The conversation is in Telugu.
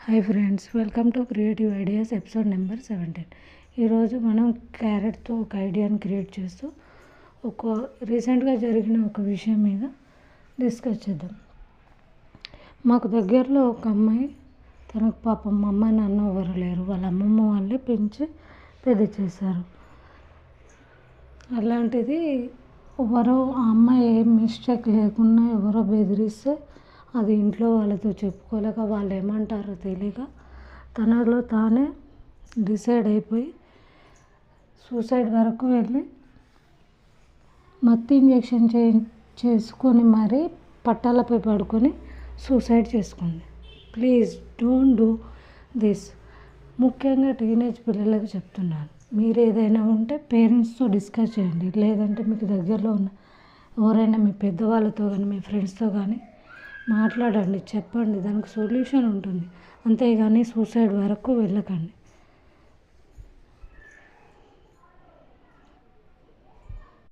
Hi friends, welcome to creative ideas episode number 17. ఈరోజు మనం క్యారెట్తో ఒక ఐడియాని క్రియేట్ చేస్తూ రీసెంట్గా జరిగిన ఒక విషయం మీద డిస్కస్ చేద్దాం. మాకు దగ్గరలో ఒక అమ్మాయి, తనకు పాపం అమ్మ నాన్న ఎవరు లేరు, వాళ్ళ అమ్మమ్మ వాళ్ళే పెంచి పెద్ద చేశారు. అలాంటిది ఎవరో ఆ అమ్మాయి ఏం మిస్టేక్ లేకుండా ఎవరో బెదిరిస్తే అది ఇంట్లో వాళ్ళతో చెప్పుకోలేక వాళ్ళు ఏమంటారో తెలియక తనలో తానే డిసైడ్ అయిపోయి సూసైడ్ వరకు వెళ్ళి మత్తు ఇంజెక్షన్ చేసుకొని మరీ పట్టాలపై పడుకొని సూసైడ్ చేసుకుంది. Please don't do this. ముఖ్యంగా టీనేజ్ పిల్లలకు చెప్తున్నాను. మీరు ఏదైనా ఉంటే పేరెంట్స్తో డిస్కస్ చేయండి. లేదంటే మీకు దగ్గరలో ఉన్న ఎవరైనా మీ పెద్దవాళ్ళతో కానీ మీ ఫ్రెండ్స్తో కానీ మాట్లాడండి, చెప్పండి, దానికి సొల్యూషన్ ఉంటుంది. అంతేగాని సూసైడ్ వరకు వెళ్ళకండి.